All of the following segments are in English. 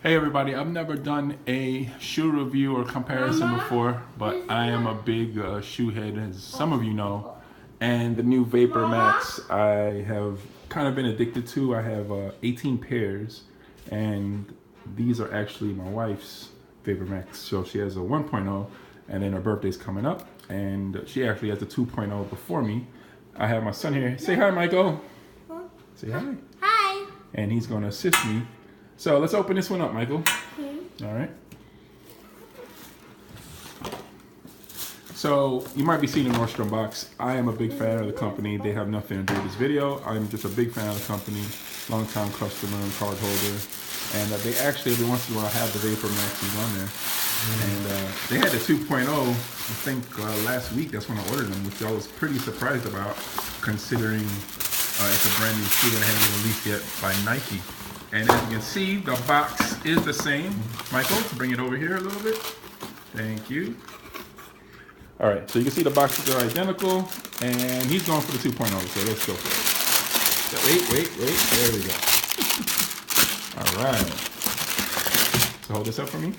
Hey everybody, I've never done a shoe review or comparison before, but I am a big shoe head, as some of you know. And the new VaporMax I have kind of been addicted to. I have 18 pairs, and these are actually my wife's VaporMax. So she has a 1.0, and then her birthday's coming up, and she actually has the 2.0 before me. I have my son here. Say hi, Michael. Say hi. Hi. And he's going to assist me. So let's open this one up, Michael. All right. So you might be seeing the Nordstrom box. I am a big fan of the company. They have nothing to do with this video. I'm just a big fan of the company, long-time customer and card holder. And they actually, every once in a while, have the VaporMaxes on there. And they had the 2.0, I think last week. That's when I ordered them, which I was pretty surprised about, considering it's a brand new shoe that hadn't been released yet by Nike. And as you can see, the box is the same. Michael, bring it over here a little bit. Thank you. All right, so you can see the boxes are identical, and he's going for the 2.0, so let's go for it. So wait, there we go. All right. So hold this up for me.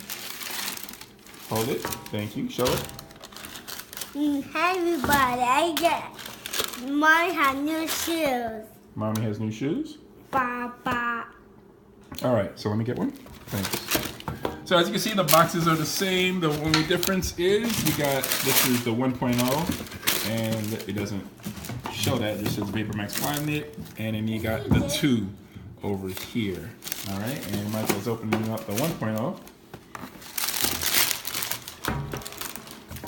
Hold it, thank you, show it. Hi everybody, Mommy has new shoes. Mommy has new shoes? Papa. All right, so let me get one. Thanks. So as you can see, the boxes are the same. The only difference is this is the 1.0, and it doesn't show that. It just says VaporMax Flyknit, and then you got the 2 over here. All right, and Michael's opening up the 1.0.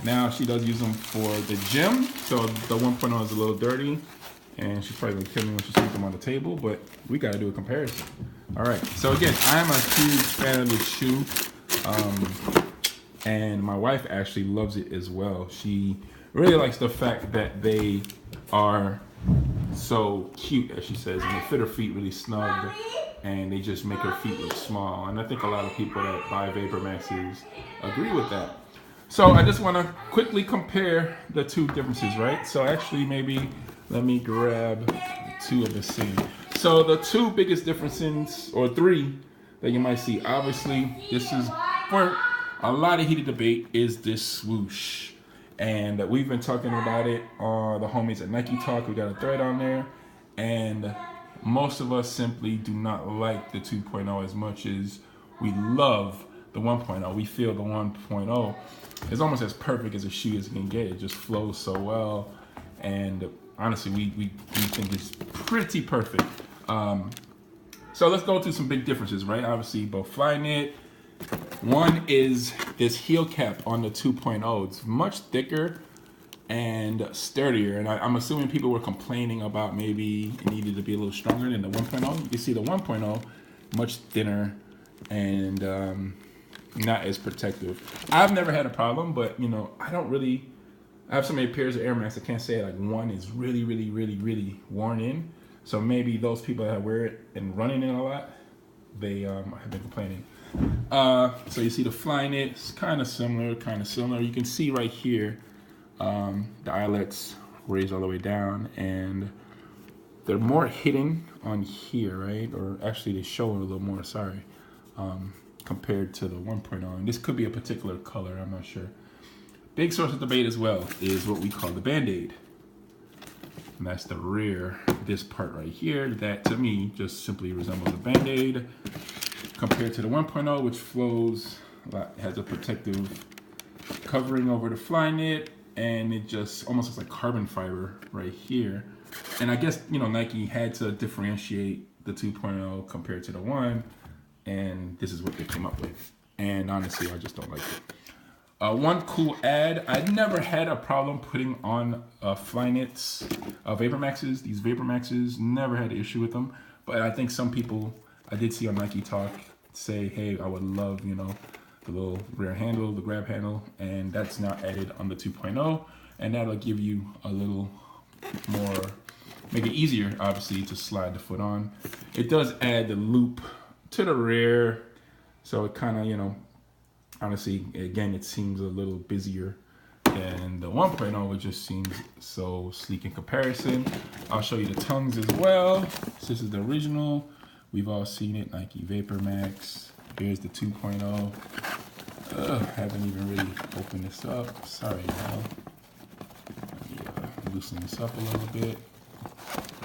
Now she does use them for the gym, so the 1.0 is a little dirty, and she's probably gonna kill me when she sees them on the table, but we gotta do a comparison. All right, so again, I'm a huge fan of this shoe, and my wife actually loves it as well. She really likes the fact that they are so cute, as she says, and they fit her feet really snug, and they just make her feet look small. And I think a lot of people that buy VaporMaxes agree with that. So I just want to quickly compare the two differences, right? So actually, maybe let me grab two of the same. So the two biggest differences, or three, that you might see, obviously, this is, for a lot of heated debate, is this swoosh. And we've been talking about it on the homies at Nike Talk. We got a thread on there. And most of us simply do not like the 2.0 as much as we love the 1.0. We feel the 1.0 is almost as perfect as a shoe as you can get. It just flows so well. And honestly, we think it's pretty perfect. So let's go through some big differences, right? Obviously, both Flyknit. One is this heel cap on the 2.0. It's much thicker and sturdier. And I'm assuming people were complaining about maybe it needed to be a little stronger than the 1.0. You can see the 1.0, much thinner and not as protective. I've never had a problem, but you know, I have so many pairs of Air Max, I can't say like one is really worn in. So maybe those people that wear it and running it a lot, they have been complaining. So you see the Flyknit, it's kind of similar. You can see right here, the eyelets raised all the way down, and they're more hidden on here, right? Or actually they show a little more, sorry, compared to the 1.0. And this could be a particular color, I'm not sure. Big source of debate as well is what we call the Band-Aid. And that's the rear, this part right here, that to me just simply resembles a Band-Aid compared to the 1.0, which flows, has a protective covering over the Flyknit, and it just almost looks like carbon fiber right here. And I guess, you know, Nike had to differentiate the 2.0 compared to the 1, and this is what they came up with. And honestly, I just don't like it. One cool ad, I never had a problem putting on Flyknit's VaporMaxes. These VaporMaxes, never had an issue with them. But I think some people I did see on Nike Talk say, hey, I would love, you know, the little rear handle, the grab handle, and that's now added on the 2.0. And that'll give you a little more, make it easier, obviously, to slide the foot on. It does add the loop to the rear, so it kind of, you know, honestly, again, it seems a little busier than the 1.0. It just seems so sleek in comparison. I'll show you the tongues as well. This is the original. We've all seen it, Nike VaporMax. Here's the 2.0. Haven't even really opened this up. Sorry, y'all. Loosen this up a little bit.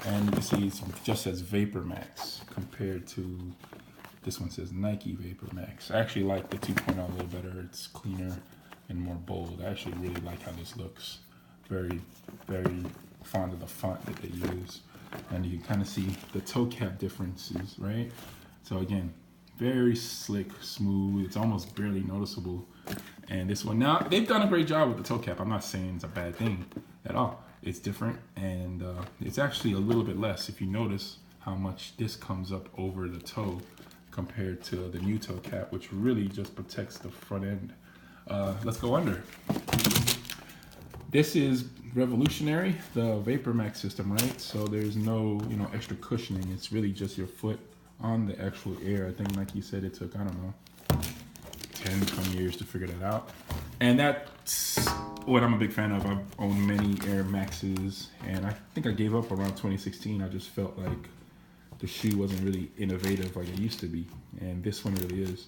And you can see it just says VaporMax compared to this one says Nike VaporMax. I actually like the 2.0 a little better. It's cleaner and more bold. I actually really like how this looks. Very, very fond of the font that they use. And you can kind of see the toe cap differences, right? So again, very slick, smooth. It's almost barely noticeable. And this one, now they've done a great job with the toe cap. I'm not saying it's a bad thing at all. It's different, and it's actually a little bit less if you notice how much this comes up over the toe compared to the new toe cap, which really just protects the front end. Let's go under. This is revolutionary, the VaporMax system, right? So there's no, extra cushioning. It's really just your foot on the actual air. I think Nike said it took, I don't know, 10, 20 years to figure that out. And that's what I'm a big fan of. I've owned many Air Maxes, and I think I gave up around 2016. I just felt like the shoe wasn't really innovative like it used to be, and this one really is.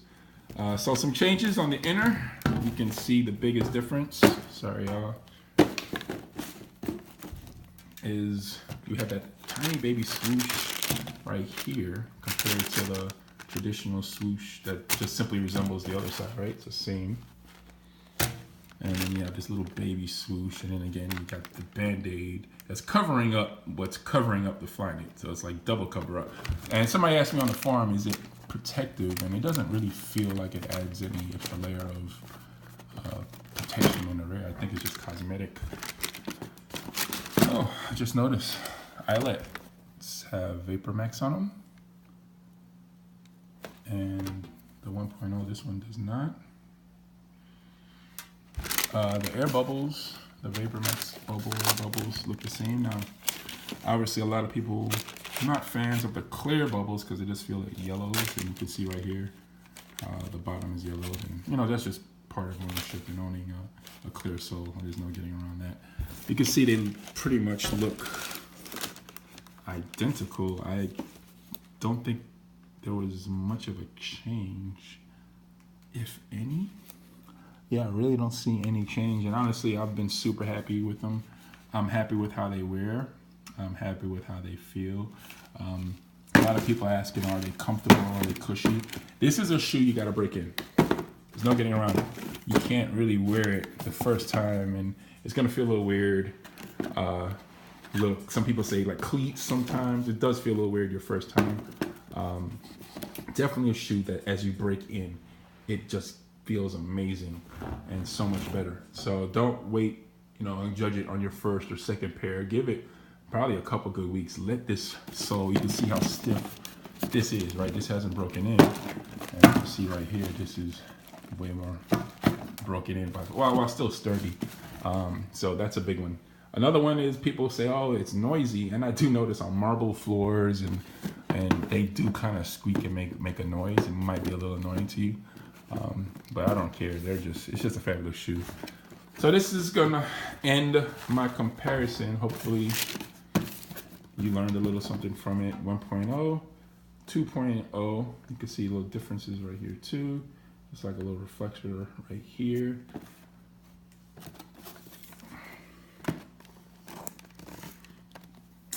So some changes on the inner. You can see the biggest difference. Sorry, y'all. Is you have that tiny baby swoosh right here compared to the traditional swoosh that just simply resembles the other side, right? It's the same. And then you have this little baby swoosh, and then again you got the Band-Aid that's covering up what's covering up the Flyknit. So it's like double cover up. And somebody asked me on the forum, is it protective? And it doesn't really feel like it adds any extra layer of protection in the rear. I think it's just cosmetic. Oh, I just noticed eyelets have VaporMax on them, and the 1.0, this one does not. The air bubbles, the VaporMax bubbles look the same. Now, obviously a lot of people are not fans of the clear bubbles because they just feel like yellows, and you can see right here, the bottom is yellow, and that's just part of ownership and owning a clear sole. There's no getting around that. You can see they pretty much look identical. I don't think there was much of a change, if any. Yeah, I really don't see any change. And honestly, I've been super happy with them. I'm happy with how they wear. I'm happy with how they feel. A lot of people asking, are they comfortable? Are they cushy? This is a shoe you got to break in. There's no getting around it. You can't really wear it the first time, and it's going to feel a little weird. Some people say like cleats sometimes. It does feel a little weird your first time. Definitely a shoe that as you break in, it just feels amazing and so much better. So don't wait, and judge it on your first or second pair. Give it probably a couple good weeks. Let this sole, you can see how stiff this is, right? This hasn't broken in. And you can see right here, this is way more broken in, while still sturdy. So that's a big one. Another one is people say, oh, it's noisy. And I do notice on marble floors and they do kind of squeak and make a noise. It might be a little annoying to you. But I don't care. It's just a fabulous shoe. So this is gonna end my comparison. Hopefully you learned a little something from it. 1.0, 2.0. You can see little differences right here too. It's like a little reflector right here.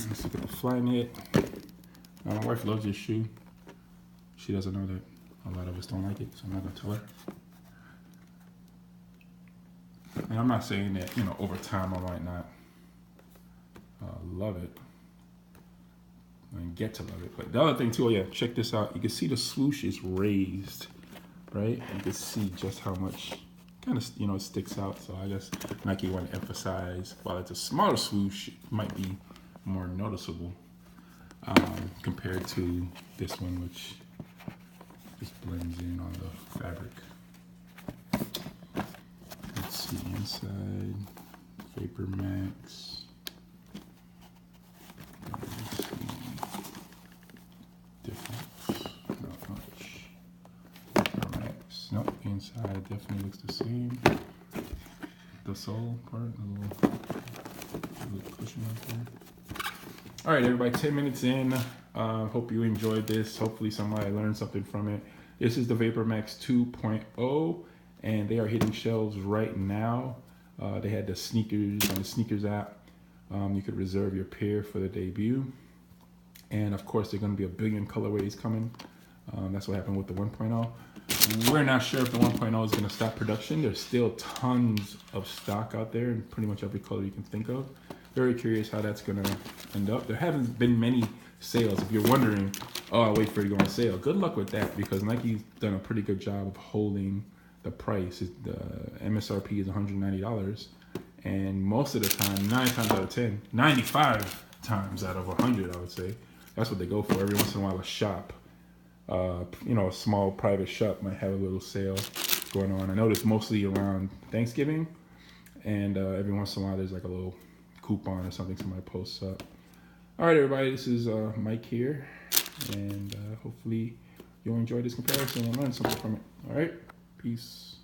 Let's look at the Flyknit. My wife loves this shoe. She doesn't know that a lot of us don't like it, so I'm not gonna tell her. And I'm not saying that, over time I might not love it and get to love it. But the other thing too, check this out. You can see the swoosh is raised, right? You can see just how much kind of, it sticks out. So I guess Nike want to emphasize, while it's a smaller swoosh, it might be more noticeable compared to this one, which just blends in on the fabric. Let's see inside VaporMax. Let's see difference. Not much. VaporMax. Nope. Inside definitely looks the same. The sole part, a little cushion right there. All right, everybody. 10 minutes in. Hope you enjoyed this. Hopefully somebody learned something from it. This is the VaporMax 2.0, and they are hitting shelves right now. They had the sneakers on the sneakers app. You could reserve your pair for the debut. And of course, there are going to be a billion colorways coming. That's what happened with the 1.0. We're not sure if the 1.0 is going to stop production. There's still tons of stock out there in pretty much every color you can think of. Very curious how that's going to end up. There haven't been many sales. If you're wondering, oh, I'll wait for it to go on sale. Good luck with that, because Nike's done a pretty good job of holding the price. The MSRP is $190. And most of the time, 9 times out of 10, 95 times out of 100, I would say, that's what they go for. Every once in a while, a shop, a small private shop might have a little sale going on. I know it's mostly around Thanksgiving, and every once in a while, there's like a little coupon or something somebody posts up. All right, everybody, this is Mike here, and hopefully you'll enjoy this comparison and learn something from it. All right, peace.